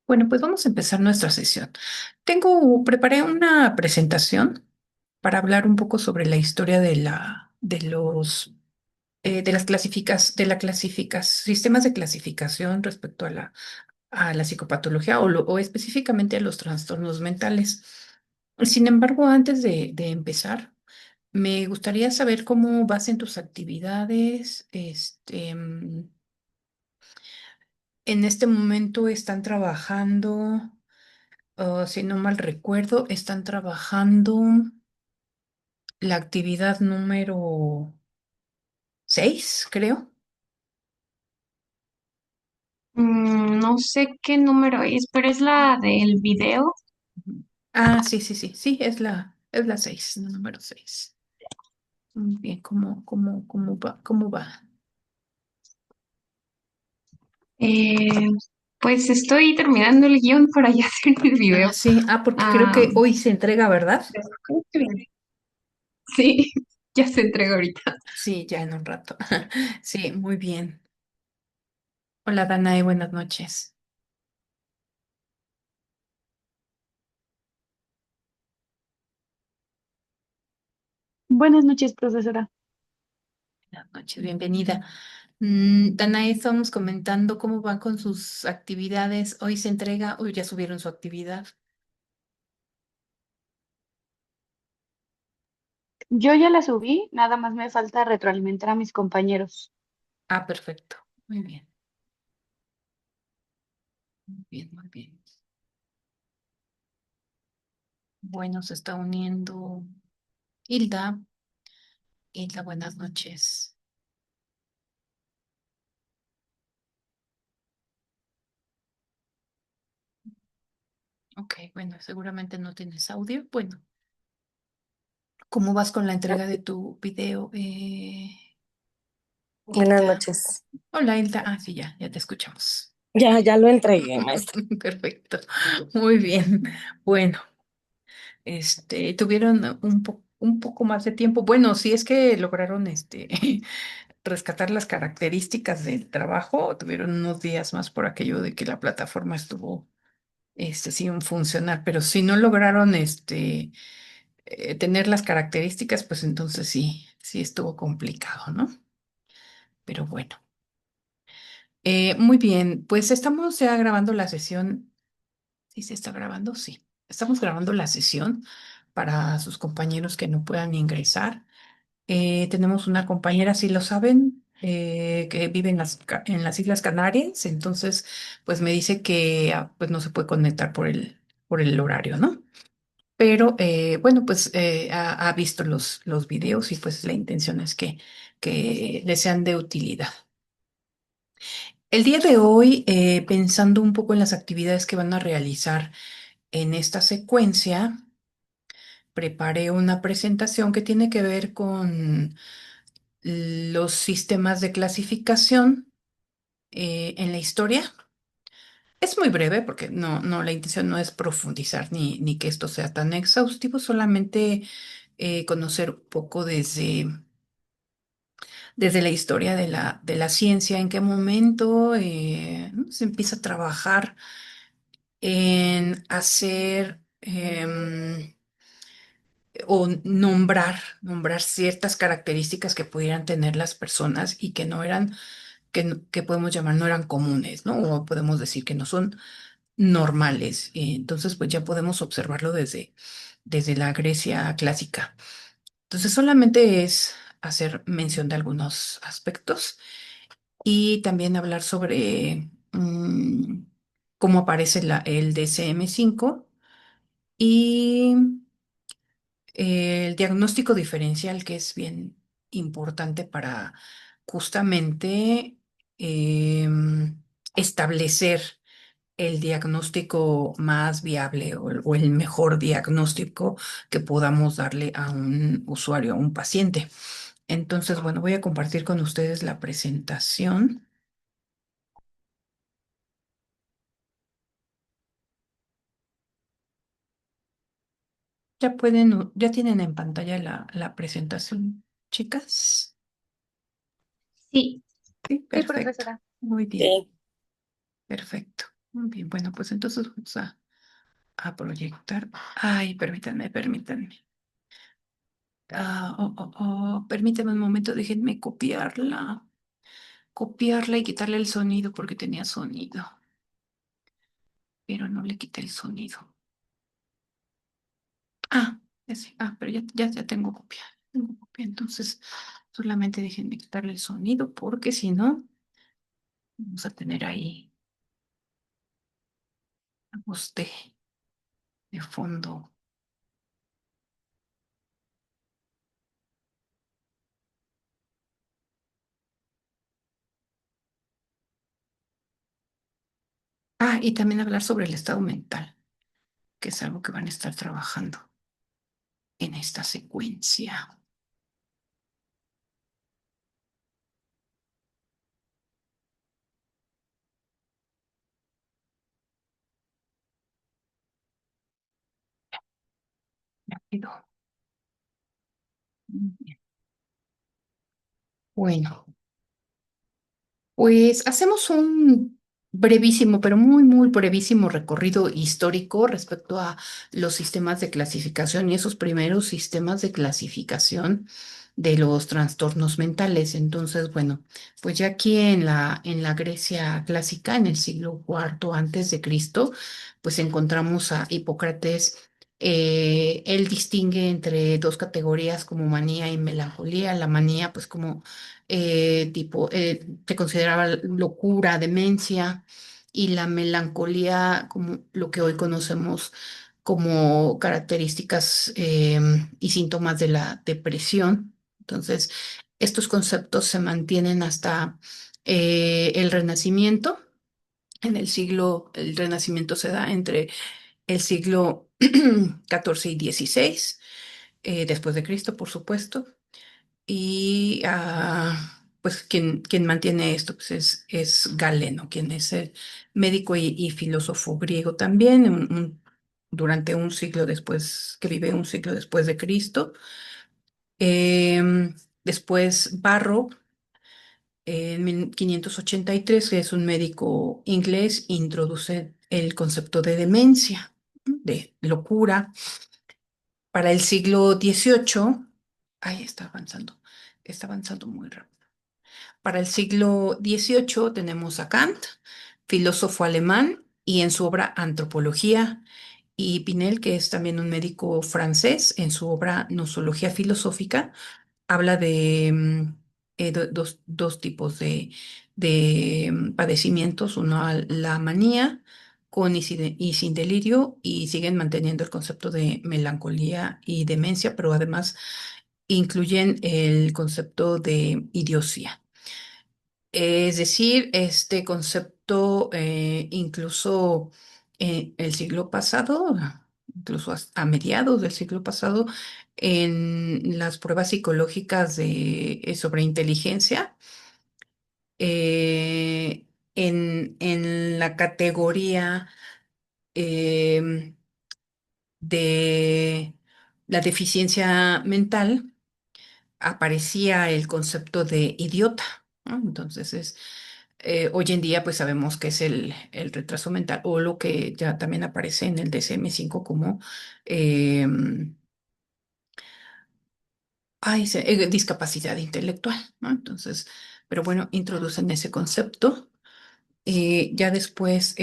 Bueno, pues vamos a empezar nuestra sesión. Preparé una presentación para hablar un poco sobre la historia de las sistemas de clasificación respecto a la psicopatología o específicamente a los trastornos mentales. Sin embargo, antes de empezar, me gustaría saber cómo vas en tus actividades. En este momento están trabajando. Si no mal recuerdo, están trabajando la actividad número 6, creo. No sé qué número es, pero es la del video. Ujú. Ah, sí, sí, sí, sí, es la 6, la número 6. Muy bien, ¿cómo va? Eh, pues estoy terminando el guión para ya hacer el Ah, video. sí, porque creo Ah, que hoy se entrega, ¿verdad? ¿Cómo que viene? Sí, ya se entrega ahorita. Sí, ya en un rato. Sí, muy bien. Hola, Danae, buenas noches. Buenas noches, profesora. Buenas noches, bienvenida. Danae, estamos comentando cómo van con sus actividades. Hoy se entrega, hoy ya subieron su actividad. Yo ya la subí, nada más me falta retroalimentar a mis compañeros. Ah, perfecto. Muy bien, muy bien, muy bien. Bueno, se está uniendo Hilda. Hilda, buenas noches. Ok, bueno, seguramente no tienes audio. Bueno, ¿cómo vas con la entrega de tu video, Buenas Hilda? noches. Hola, Hilda. Ah, sí, ya te escuchamos. Ya lo entregué, maestra. Perfecto. Muy bien. Bueno, tuvieron un poco más de tiempo. Bueno, si es que lograron rescatar las características del trabajo, tuvieron unos días más por aquello de que la plataforma estuvo sin funcionar, pero si no lograron tener las características, pues entonces sí estuvo complicado, ¿no? Pero bueno. Muy bien, pues estamos ya grabando la sesión. ¿Sí se está grabando? Sí. Estamos grabando la sesión para sus compañeros que no puedan ingresar. Tenemos una compañera, si lo saben, que vive en las Islas Canarias, entonces pues me dice que pues no se puede conectar por el horario, ¿no? Pero bueno, pues ha visto los videos y pues la intención es que le sean de utilidad. El día de hoy, pensando un poco en las actividades que van a realizar en esta secuencia, preparé una presentación que tiene que ver con los sistemas de clasificación en la historia. Es muy breve porque no, la intención no es profundizar ni que esto sea tan exhaustivo, solamente conocer un poco desde la historia de la ciencia, en qué momento ¿no? se empieza a trabajar en hacer o nombrar ciertas características que pudieran tener las personas y que no eran, que podemos llamar no eran comunes, ¿no? O podemos decir que no son normales. Entonces, pues ya podemos observarlo desde la Grecia clásica. Entonces, solamente es hacer mención de algunos aspectos y también hablar sobre cómo aparece el DSM-5 y el diagnóstico diferencial, que es bien importante para justamente establecer el diagnóstico más viable o el mejor diagnóstico que podamos darle a un usuario, a un paciente. Entonces, bueno, voy a compartir con ustedes la presentación. Ya tienen en pantalla la presentación, chicas. Sí, Sí, Sí, perfecto. profesora. Muy bien, Sí, perfecto. Muy bien, bueno, pues entonces vamos a proyectar. Ay, permítanme. Permítanme un momento, déjenme copiarla y quitarle el sonido porque tenía sonido, pero no le quité el sonido. Pero ya tengo copia. Tengo copia, entonces solamente déjenme quitarle el sonido porque si no, vamos a tener ahí la voz de fondo. Y también hablar sobre el estado mental, que es algo que van a estar trabajando en esta secuencia. Rápido. Muy bien. Bueno, pues hacemos un brevísimo, pero muy brevísimo recorrido histórico respecto a los sistemas de clasificación y esos primeros sistemas de clasificación de los trastornos mentales. Entonces, bueno, pues ya aquí en la Grecia clásica, en el siglo cuarto antes de Cristo, pues encontramos a Hipócrates. Él distingue entre dos categorías como manía y melancolía. La manía, pues como se consideraba locura, demencia, y la melancolía como lo que hoy conocemos como características y síntomas de la depresión. Entonces, estos conceptos se mantienen hasta el Renacimiento. El Renacimiento se da entre el siglo XIV y XVI, después de Cristo, por supuesto. Y pues quien mantiene esto pues es Galeno, quien es el médico y filósofo griego también, durante un siglo después, que vive un siglo después de Cristo. Después Barrow, en 1583, que es un médico inglés, introduce el concepto de demencia, de locura. Para el siglo XVIII, ahí está avanzando muy rápido. Para el siglo XVIII tenemos a Kant, filósofo alemán, y en su obra Antropología, y Pinel, que es también un médico francés, en su obra Nosología filosófica, habla de dos tipos de padecimientos, uno la manía con y sin delirio, y siguen manteniendo el concepto de melancolía y demencia, pero además incluyen el concepto de idiocia. Es decir, este concepto incluso el siglo pasado, incluso a mediados del siglo pasado, en las pruebas psicológicas sobre inteligencia, eh, en la categoría em, de la deficiencia mental, aparecía el concepto de idiota, ¿no? Entonces hoy en día pues sabemos que es el retraso mental o lo que ya también aparece en el DSM-5 como eh, discapacidad intelectual, ¿no? Entonces, pero bueno, introducen ese concepto. Ya después,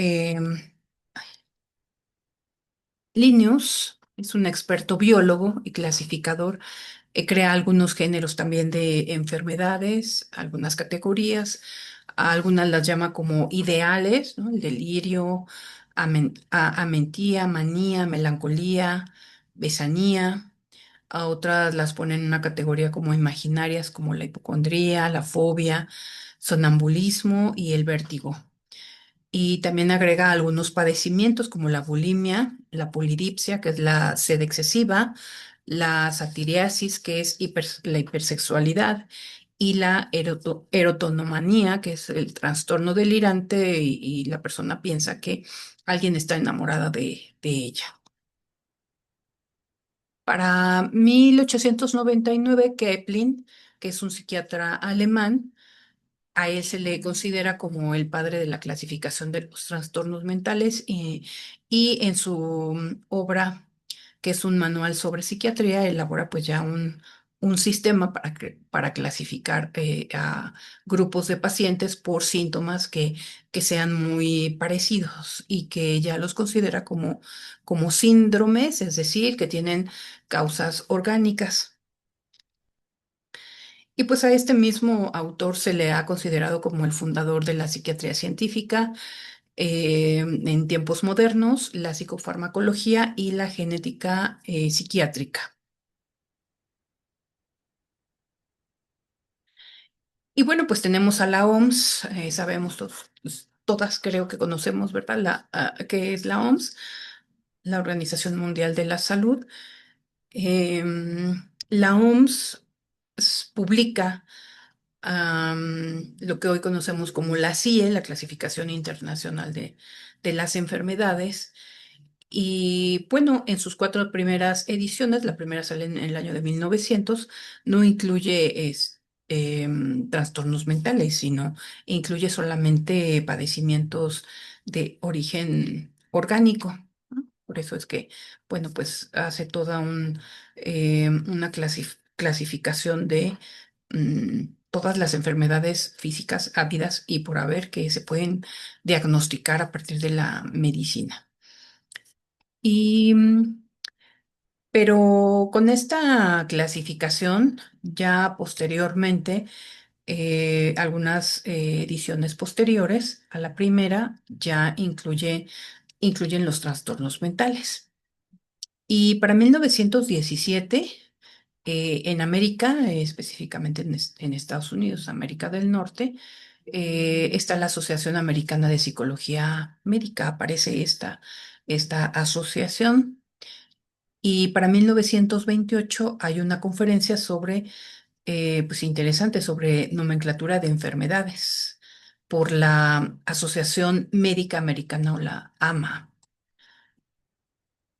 Linnaeus es un experto biólogo y clasificador. Crea algunos géneros también de enfermedades, algunas categorías, algunas las llama como ideales, ¿no? El delirio, amentía, manía, melancolía, besanía. A otras las pone en una categoría como imaginarias, como la hipocondría, la fobia, sonambulismo y el vértigo. Y también agrega algunos padecimientos como la bulimia, la polidipsia, que es la sed excesiva, la satiriasis, que es la hipersexualidad, y la erotonomanía, que es el trastorno delirante y la persona piensa que alguien está enamorada de ella. Para 1899, Kepling, que es un psiquiatra alemán, a él se le considera como el padre de la clasificación de los trastornos mentales y en su obra, que es un manual sobre psiquiatría, elabora pues ya un sistema para clasificar a grupos de pacientes por síntomas que sean muy parecidos y que ya los considera como síndromes, es decir, que tienen causas orgánicas. Y pues a este mismo autor se le ha considerado como el fundador de la psiquiatría científica en tiempos modernos, la psicofarmacología y la genética psiquiátrica. Y bueno, pues tenemos a la OMS, sabemos todos, pues, todas creo que conocemos, ¿verdad? ¿Qué es la OMS? La Organización Mundial de la Salud. La OMS publica lo que hoy conocemos como la CIE, la Clasificación Internacional de las Enfermedades. Y bueno, en sus cuatro primeras ediciones, la primera sale en el año de 1900, no incluye trastornos mentales, sino incluye solamente padecimientos de origen orgánico, ¿no? Por eso es que, bueno, pues hace toda una clasificación de todas las enfermedades físicas habidas y por haber que se pueden diagnosticar a partir de la medicina. Y, pero con esta clasificación, ya posteriormente, algunas ediciones posteriores a la primera ya incluyen los trastornos mentales. Y para 1917, en América, específicamente en Estados Unidos, América del Norte, está la Asociación Americana de Psicología Médica, aparece esta asociación. Y para 1928 hay una conferencia pues interesante, sobre nomenclatura de enfermedades por la Asociación Médica Americana o la AMA.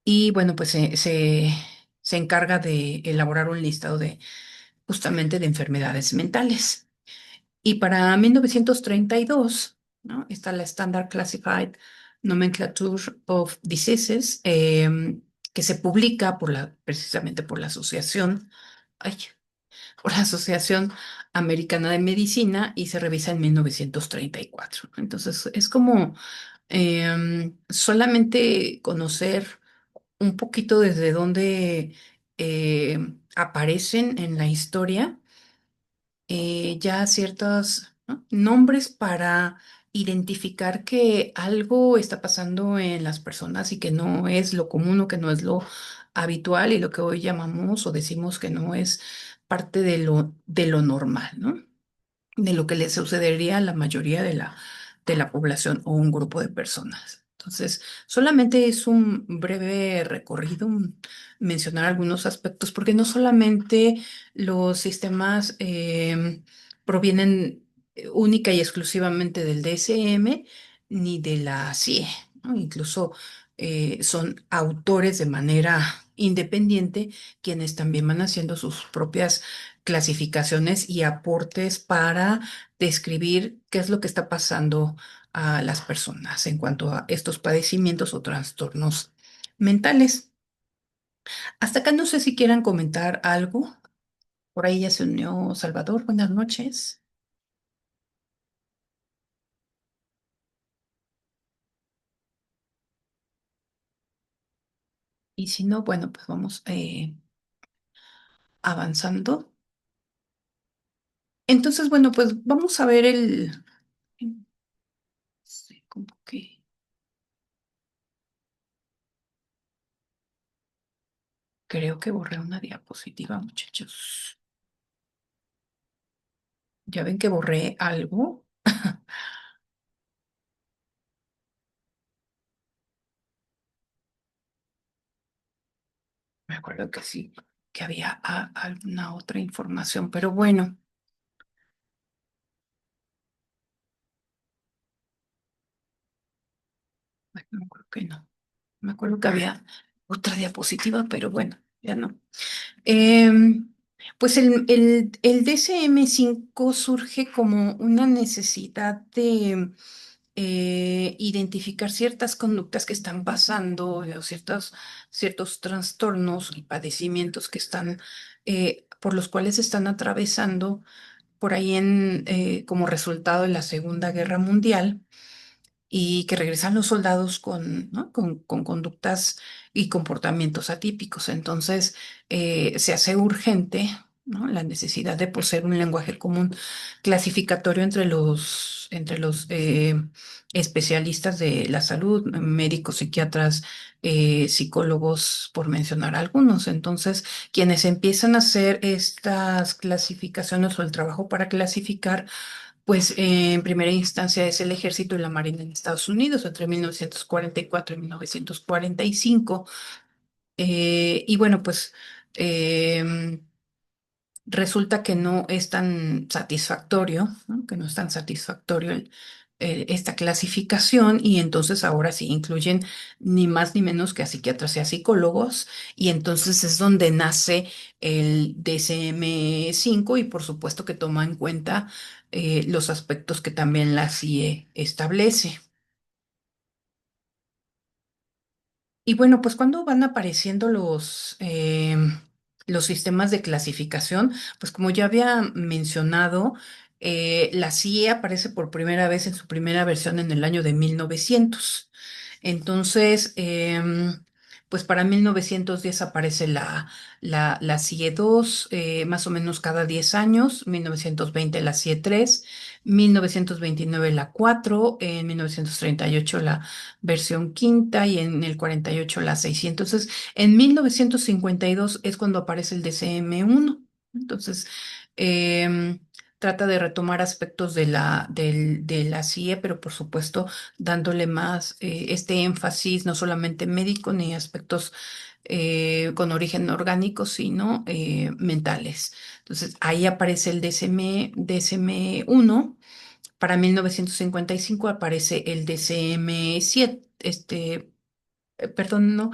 Y bueno, pues se encarga de elaborar un listado justamente de enfermedades mentales. Y para 1932, ¿no? Está la Standard Classified Nomenclature of Diseases, que se publica precisamente ay, por la Asociación Americana de Medicina y se revisa en 1934. Entonces, es como solamente conocer un poquito desde dónde aparecen en la historia ya ciertos, ¿no? nombres para identificar que algo está pasando en las personas y que no es lo común o que no es lo habitual y lo que hoy llamamos o decimos que no es parte de lo normal, ¿no? De lo que le sucedería a la mayoría de la población o un grupo de personas. Entonces, solamente es un breve recorrido, mencionar algunos aspectos, porque no solamente los sistemas provienen única y exclusivamente del DSM ni de la CIE, ¿no? Incluso son autores de manera independiente quienes también van haciendo sus propias clasificaciones y aportes para describir qué es lo que está pasando a las personas en cuanto a estos padecimientos o trastornos mentales. Hasta acá no sé si quieran comentar algo. Por ahí ya se unió Salvador. Buenas noches. Y si no, bueno, pues vamos avanzando. Entonces, bueno, pues vamos a ver sí, como que creo que borré una diapositiva, muchachos. Ya ven que borré algo. Me acuerdo que sí, que había alguna otra información, pero bueno, me acuerdo que no. Me acuerdo que había otra diapositiva, pero bueno, ya no. Pues el DSM-5 surge como una necesidad de identificar ciertas conductas que están pasando, o ciertos trastornos y padecimientos que están, por los cuales están atravesando por ahí como resultado de la Segunda Guerra Mundial y que regresan los soldados con, ¿no? con conductas y comportamientos atípicos. Entonces, se hace urgente, ¿no? La necesidad de poseer un lenguaje común clasificatorio entre los especialistas de la salud, médicos, psiquiatras, psicólogos, por mencionar algunos. Entonces, quienes empiezan a hacer estas clasificaciones o el trabajo para clasificar, pues en primera instancia es el Ejército y la Marina en Estados Unidos entre 1944 y 1945. Y bueno, pues em, resulta que no es tan satisfactorio, ¿no? Que no es tan satisfactorio esta clasificación y entonces ahora sí incluyen ni más ni menos que a psiquiatras y a psicólogos y entonces es donde nace el DSM-5 y por supuesto que toma en cuenta los aspectos que también la CIE establece. Y bueno, pues cuando van apareciendo los sistemas de clasificación, pues como ya había mencionado, la CIE aparece por primera vez en su primera versión en el año de 1900. Entonces, pues para 1910 aparece la CIE 2, más o menos cada 10 años, 1920 la CIE 3, 1929 la 4, en 1938 la versión quinta y en el 48 la 6. Entonces, en 1952 es cuando aparece el DCM-1. Entonces, em, trata de retomar aspectos de la CIE, pero por supuesto dándole más este énfasis, no solamente médico ni aspectos con origen orgánico, sino mentales. Entonces, ahí aparece el DSM-1. Para 1955 aparece el DCM-7, perdón, no,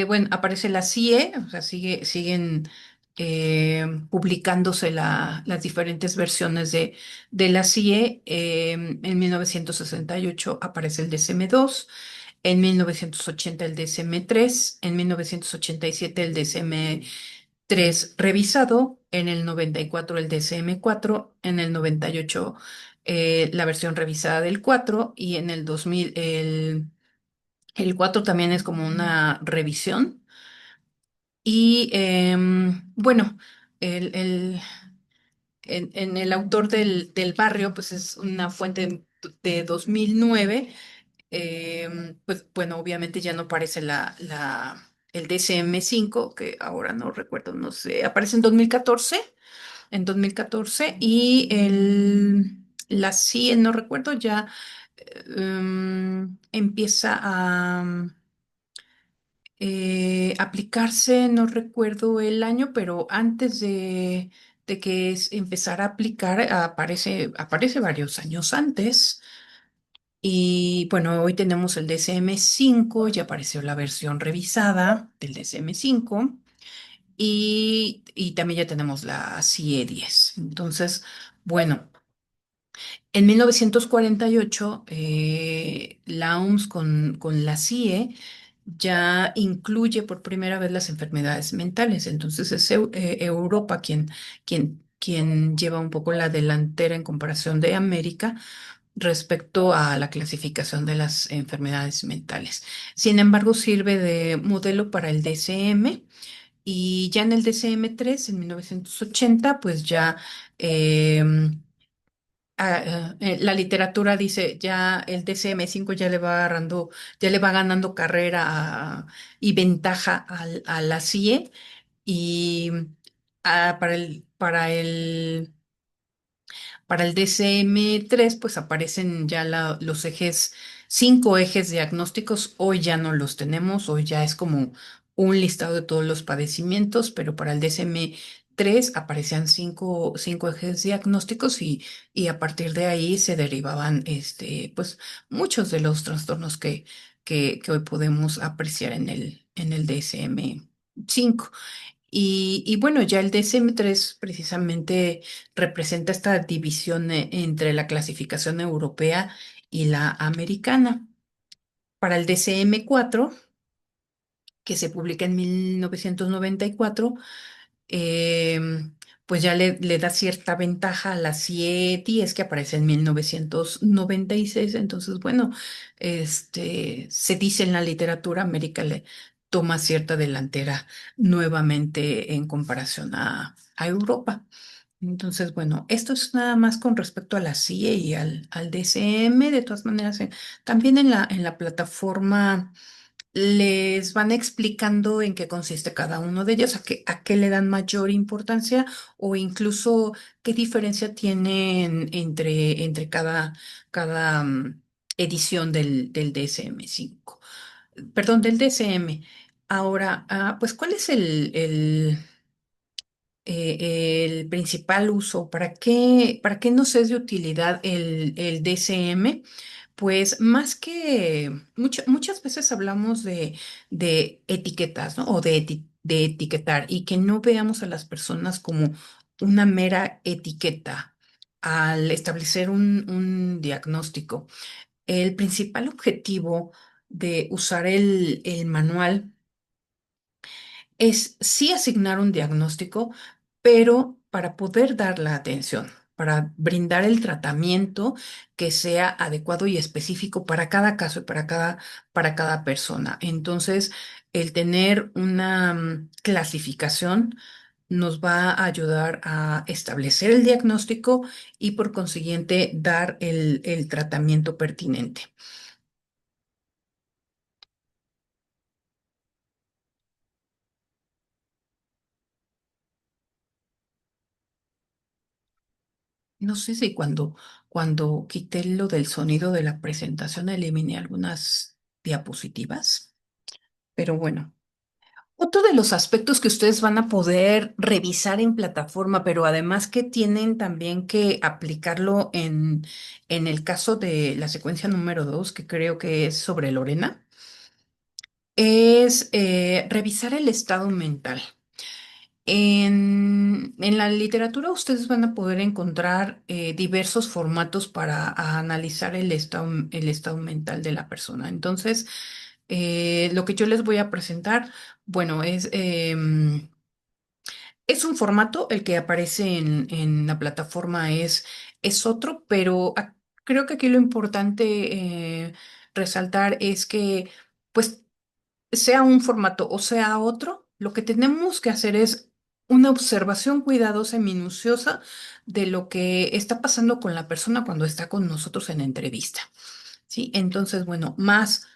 bueno, aparece la CIE, o sea, siguen publicándose las diferentes versiones de la CIE. En 1968 aparece el DSM-2, en 1980 el DSM-3, en 1987 el DSM-3 revisado, en el 94 el DSM-4, en el 98 la versión revisada del 4 y en el 2000 el 4 también es como una revisión. Y bueno, el, el- en el autor del barrio, pues es una fuente de 2009. Pues bueno, obviamente ya no aparece el DCM-5 que ahora no recuerdo, no sé, aparece en 2014 y la CIE, no recuerdo, ya empieza a aplicarse, no recuerdo el año, pero antes de que empezara a aplicar, aparece varios años antes. Y bueno, hoy tenemos el DSM-5, ya apareció la versión revisada del DSM-5 y también ya tenemos la CIE 10. Entonces, bueno. En 1948, la OMS con la CIE ya incluye por primera vez las enfermedades mentales. Entonces es Europa quien lleva un poco la delantera en comparación de América respecto a la clasificación de las enfermedades mentales. Sin embargo, sirve de modelo para el DCM y ya en el DCM-3, en 1980, pues ya... em, la literatura dice ya el DCM-5 ya le va ganando carrera y ventaja a la CIE y para el DCM-3 pues aparecen ya los ejes, 5 ejes diagnósticos. Hoy ya no los tenemos, hoy ya es como un listado de todos los padecimientos, pero para el DCM-3 aparecían cinco ejes diagnósticos y a partir de ahí se derivaban pues, muchos de los trastornos que hoy podemos apreciar en el DSM-5. Y bueno, ya el DSM-3 precisamente representa esta división entre la clasificación europea y la americana. Para el DSM-4, que se publica en 1994, pues ya le da cierta ventaja a la CIE-10 que aparece en 1996. Entonces, bueno, se dice en la literatura, América le toma cierta delantera nuevamente en comparación a Europa. Entonces, bueno, esto es nada más con respecto a la CIE y al DCM. De todas maneras, también en la plataforma les van explicando en qué consiste cada uno de ellos, a qué le dan mayor importancia o incluso qué diferencia tienen entre cada edición del DSM-5. Perdón, del DSM. Ahora, pues, ¿cuál es el principal uso? ¿Para qué nos es de utilidad el DCM? Pues más que muchas veces hablamos de etiquetas, ¿no? O de etiquetar y que no veamos a las personas como una mera etiqueta al establecer un diagnóstico. El principal objetivo de usar el manual es sí asignar un diagnóstico, pero para poder dar la atención, para brindar el tratamiento que sea adecuado y específico para cada caso y para cada persona. Entonces, el tener una clasificación nos va a ayudar a establecer el diagnóstico y por consiguiente dar el tratamiento pertinente. No sé si cuando quité lo del sonido de la presentación eliminé algunas diapositivas, pero bueno. Otro de los aspectos que ustedes van a poder revisar en plataforma, pero además que tienen también que aplicarlo en el caso de la secuencia número 2, que creo que es sobre Lorena, es revisar el estado mental. En la literatura ustedes van a poder encontrar diversos formatos para analizar el estado mental de la persona. Entonces, lo que yo les voy a presentar, bueno, es un formato, el que aparece en la plataforma es otro, pero creo que aquí lo importante resaltar es que, pues, sea un formato o sea otro, lo que tenemos que hacer es una observación cuidadosa y minuciosa de lo que está pasando con la persona cuando está con nosotros en entrevista. ¿Sí? Entonces, bueno, más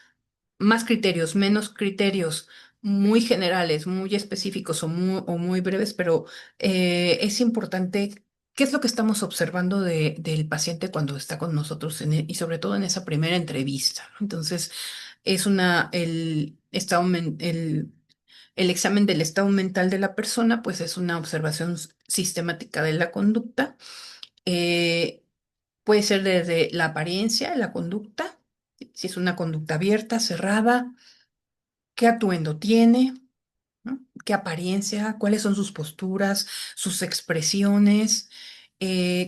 criterios, menos criterios, muy generales, muy específicos o muy breves, pero es importante qué es lo que estamos observando del paciente cuando está con nosotros y sobre todo en esa primera entrevista. Entonces, el examen del estado mental de la persona, pues es una observación sistemática de la conducta. Eh, Puede ser desde la apariencia, la conducta, si es una conducta abierta, cerrada, qué atuendo tiene, ¿no? ¿Qué apariencia? ¿Cuáles son sus posturas, sus expresiones?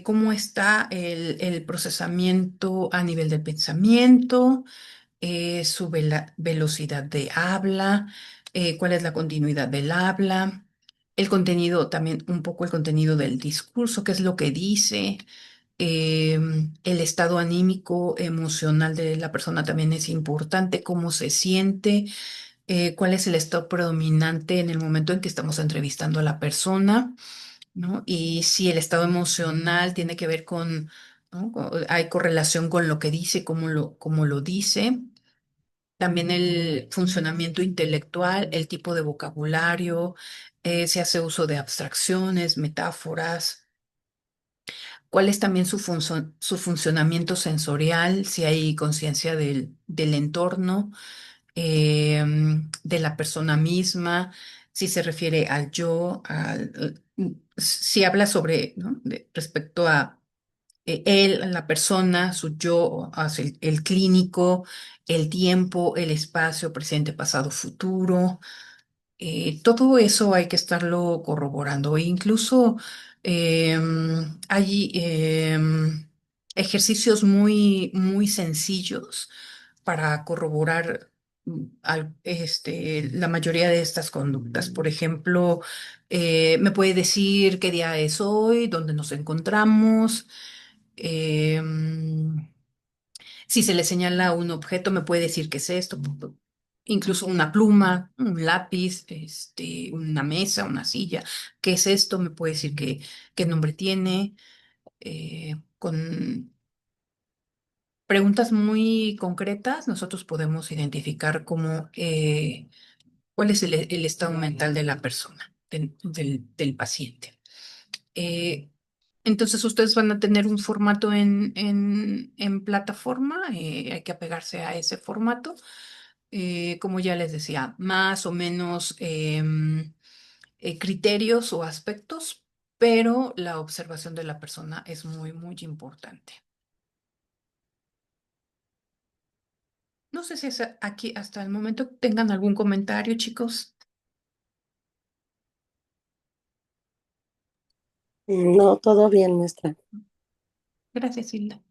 ¿Cómo está el procesamiento a nivel del pensamiento? Su velocidad de habla, cuál es la continuidad del habla, el contenido también, un poco el contenido del discurso, qué es lo que dice, el estado anímico, emocional de la persona también es importante, cómo se siente, cuál es el estado predominante en el momento en que estamos entrevistando a la persona, ¿no? Y si el estado emocional tiene que ver con, ¿no? Hay correlación con lo que dice, cómo lo dice. También el funcionamiento intelectual, el tipo de vocabulario, si hace uso de abstracciones, metáforas, cuál es también su funcionamiento sensorial, si hay conciencia del entorno, de la persona misma, si se refiere al yo, si habla sobre, ¿no? Respecto a él, la persona, su yo, hacia el clínico, el tiempo, el espacio, presente, pasado, futuro. Todo eso hay que estarlo corroborando. E incluso hay ejercicios muy sencillos para corroborar la mayoría de estas conductas. Por ejemplo, me puede decir qué día es hoy, dónde nos encontramos. em, si se le señala un objeto, me puede decir qué es esto, incluso una pluma, un lápiz, una mesa, una silla. ¿Qué es esto? Me puede decir qué nombre tiene. Con preguntas muy concretas, nosotros podemos identificar cuál es el estado mental de la persona, del paciente. Eh, entonces, ustedes van a tener un formato en plataforma, hay que apegarse a ese formato. Como ya les decía, más o menos criterios o aspectos, pero la observación de la persona es muy importante. No sé si aquí hasta el momento tengan algún comentario, chicos. No, todo bien, maestra. Gracias, Hilda.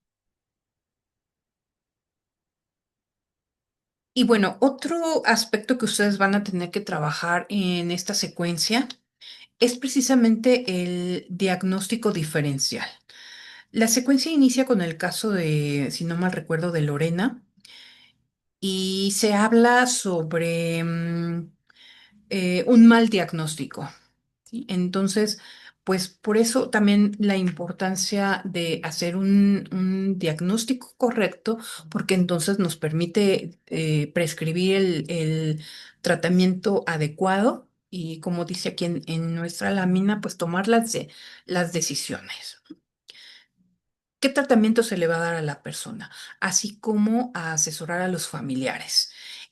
Y bueno, otro aspecto que ustedes van a tener que trabajar en esta secuencia es precisamente el diagnóstico diferencial. La secuencia inicia con el caso de, si no mal recuerdo, de Lorena y se habla sobre un mal diagnóstico. ¿Sí? Entonces, pues por eso también la importancia de hacer un diagnóstico correcto, porque entonces nos permite prescribir el tratamiento adecuado y, como dice aquí en nuestra lámina, pues tomar las decisiones. ¿Qué tratamiento se le va a dar a la persona? Así como a asesorar a los familiares.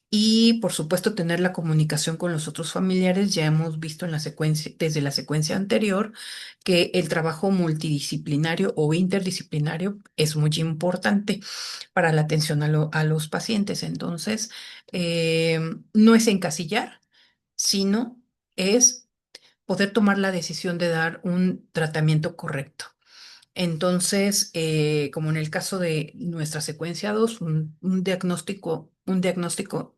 Y por supuesto tener la comunicación con los otros familiares. Ya hemos visto en la secuencia, desde la secuencia anterior, que el trabajo multidisciplinario o interdisciplinario es muy importante para la atención a los pacientes. Entonces, eh, no es encasillar, sino es poder tomar la decisión de dar un tratamiento correcto. Entonces, como en el caso de nuestra secuencia 2, un diagnóstico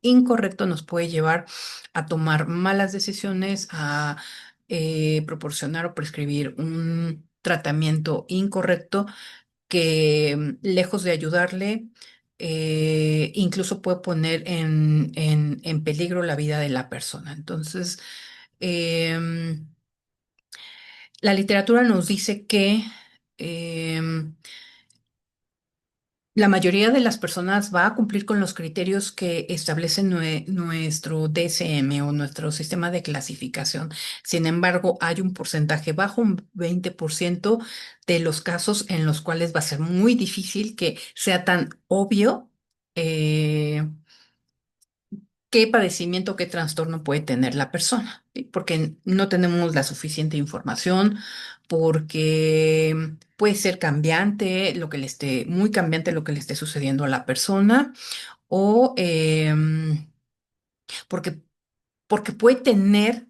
incorrecto nos puede llevar a tomar malas decisiones, a proporcionar o prescribir un tratamiento incorrecto que, lejos de ayudarle, incluso puede poner en peligro la vida de la persona. Entonces, em, la literatura nos dice que em, la mayoría de las personas va a cumplir con los criterios que establece nuestro DSM o nuestro sistema de clasificación. Sin embargo, hay un porcentaje bajo, un 20% de los casos en los cuales va a ser muy difícil que sea tan obvio eh, qué padecimiento, qué trastorno puede tener la persona, ¿sí? Porque no tenemos la suficiente información, porque puede ser cambiante muy cambiante lo que le esté sucediendo a la persona, o porque, porque puede tener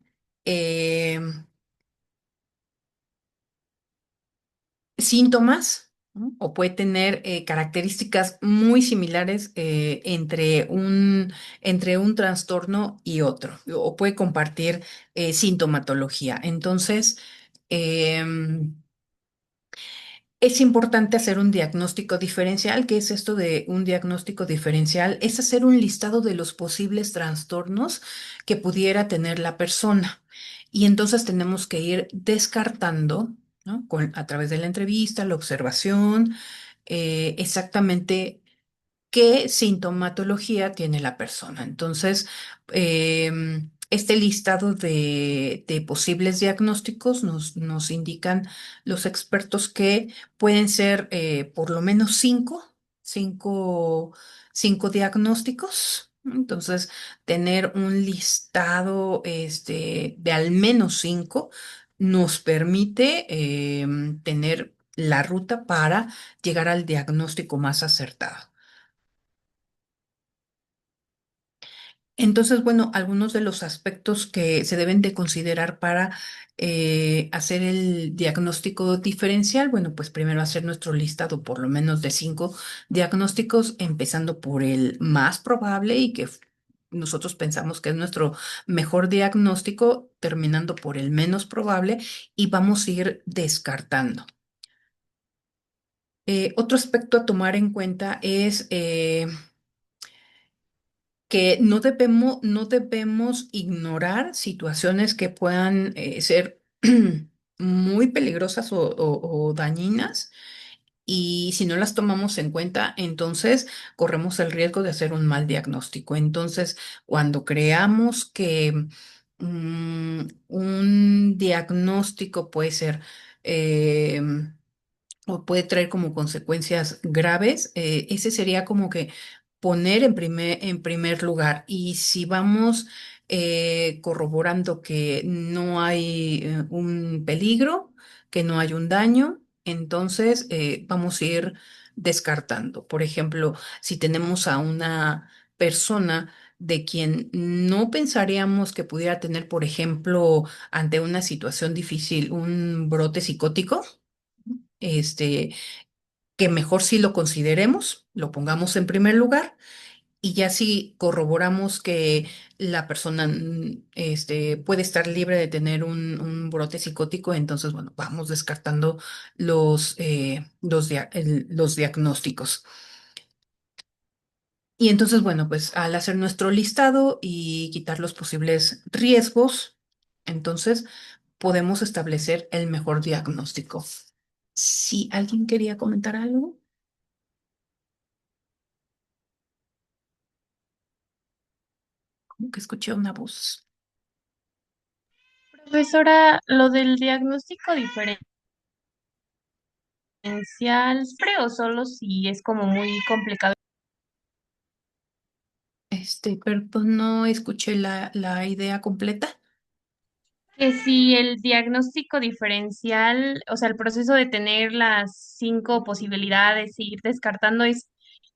síntomas, ¿no? O puede tener características muy similares entre un trastorno y otro, o puede compartir sintomatología. Entonces, em, es importante hacer un diagnóstico diferencial. ¿Qué es esto de un diagnóstico diferencial? Es hacer un listado de los posibles trastornos que pudiera tener la persona. Y entonces tenemos que ir descartando, ¿no? A través de la entrevista, la observación, exactamente qué sintomatología tiene la persona. Entonces, este listado de posibles diagnósticos nos indican los expertos que pueden ser por lo menos cinco, cinco diagnósticos. Entonces, tener un listado de al menos cinco nos permite tener la ruta para llegar al diagnóstico más acertado. Entonces, bueno, algunos de los aspectos que se deben de considerar para hacer el diagnóstico diferencial, bueno, pues primero hacer nuestro listado por lo menos de 5 diagnósticos, empezando por el más probable y que nosotros pensamos que es nuestro mejor diagnóstico, terminando por el menos probable y vamos a ir descartando. Otro aspecto a tomar en cuenta es que no debemos ignorar situaciones que puedan ser muy peligrosas o dañinas y si no las tomamos en cuenta, entonces corremos el riesgo de hacer un mal diagnóstico. Entonces, cuando creamos que un diagnóstico puede ser o puede traer como consecuencias graves, ese sería como que poner en primer lugar. Y si vamos corroborando que no hay un peligro, que no hay un daño, entonces vamos a ir descartando. Por ejemplo, si tenemos a una persona de quien no pensaríamos que pudiera tener, por ejemplo, ante una situación difícil, un brote psicótico, este, que mejor si lo consideremos, lo pongamos en primer lugar y ya si corroboramos que la persona puede estar libre de tener un brote psicótico, entonces, bueno, vamos descartando los diagnósticos. Y entonces, bueno, pues al hacer nuestro listado y quitar los posibles riesgos, entonces podemos establecer el mejor diagnóstico. Si alguien quería comentar algo. Como que escuché una voz. Profesora, lo del diagnóstico diferencial, ¿siempre o solo si es como muy complicado? Perdón, no escuché la idea completa. Que si el diagnóstico diferencial, o sea, el proceso de tener las 5 posibilidades y ir descartando es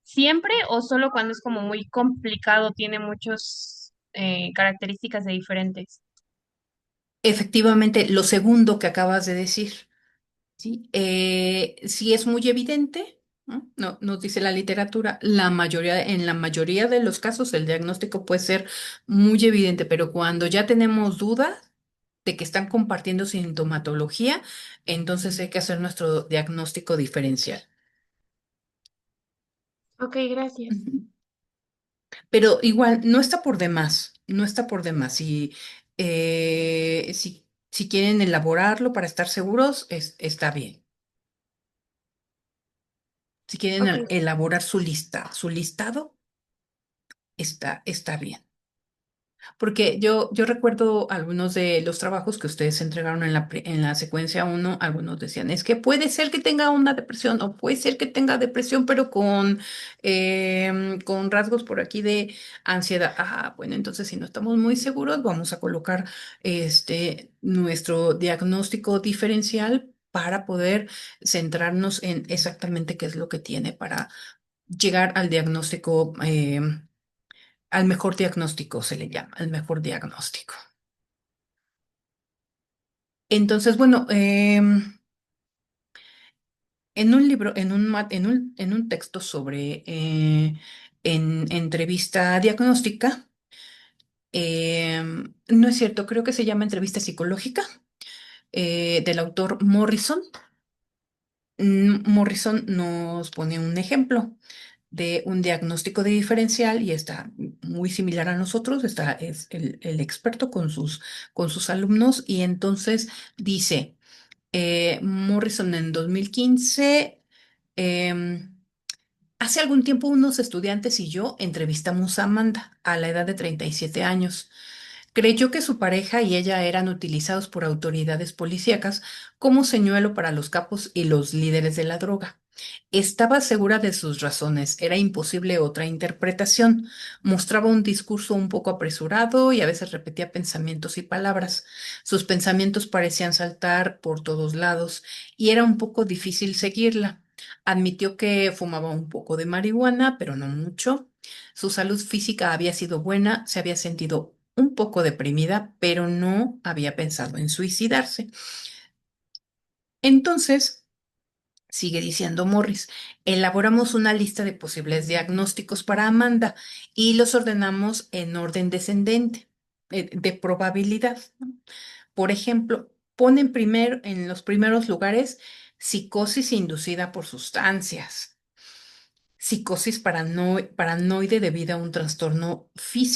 siempre o solo cuando es como muy complicado, tiene muchas características de diferentes. Efectivamente, lo segundo que acabas de decir, ¿sí? Sí es muy evidente, ¿no? Nos dice la literatura, en la mayoría de los casos el diagnóstico puede ser muy evidente, pero cuando ya tenemos dudas de que están compartiendo sintomatología, entonces hay que hacer nuestro diagnóstico diferencial. Ok, gracias. Ujú. Pero igual, no está por demás, no está por demás. Si quieren elaborarlo para estar seguros, está bien. Si quieren Ok. elaborar su listado, está bien. Porque yo recuerdo algunos de los trabajos que ustedes entregaron en la secuencia uno. Algunos decían, es que puede ser que tenga una depresión o puede ser que tenga depresión, pero con rasgos por aquí de ansiedad. Ah, bueno, entonces si no estamos muy seguros, vamos a colocar nuestro diagnóstico diferencial para poder centrarnos en exactamente qué es lo que tiene para llegar al diagnóstico. Al mejor diagnóstico se le llama, al mejor diagnóstico. Entonces, bueno, en un libro, en un texto sobre en entrevista diagnóstica, no es cierto, creo que se llama entrevista psicológica, del autor Morrison. Morrison nos pone un ejemplo de un diagnóstico de diferencial y está muy similar a nosotros, es el experto con sus alumnos y entonces dice, Morrison en 2015, em, hace algún tiempo unos estudiantes y yo entrevistamos a Amanda a la edad de 37 años. Creyó que su pareja y ella eran utilizados por autoridades policíacas como señuelo para los capos y los líderes de la droga. Estaba segura de sus razones, era imposible otra interpretación. Mostraba un discurso un poco apresurado y a veces repetía pensamientos y palabras. Sus pensamientos parecían saltar por todos lados y era un poco difícil seguirla. Admitió que fumaba un poco de marihuana, pero no mucho. Su salud física había sido buena, se había sentido un poco deprimida, pero no había pensado en suicidarse. Entonces, sigue diciendo Morris, elaboramos una lista de posibles diagnósticos para Amanda y los ordenamos en orden descendente, de probabilidad, ¿no? Por ejemplo, ponen primero en los primeros lugares psicosis inducida por sustancias, psicosis paranoide debido a un trastorno físico.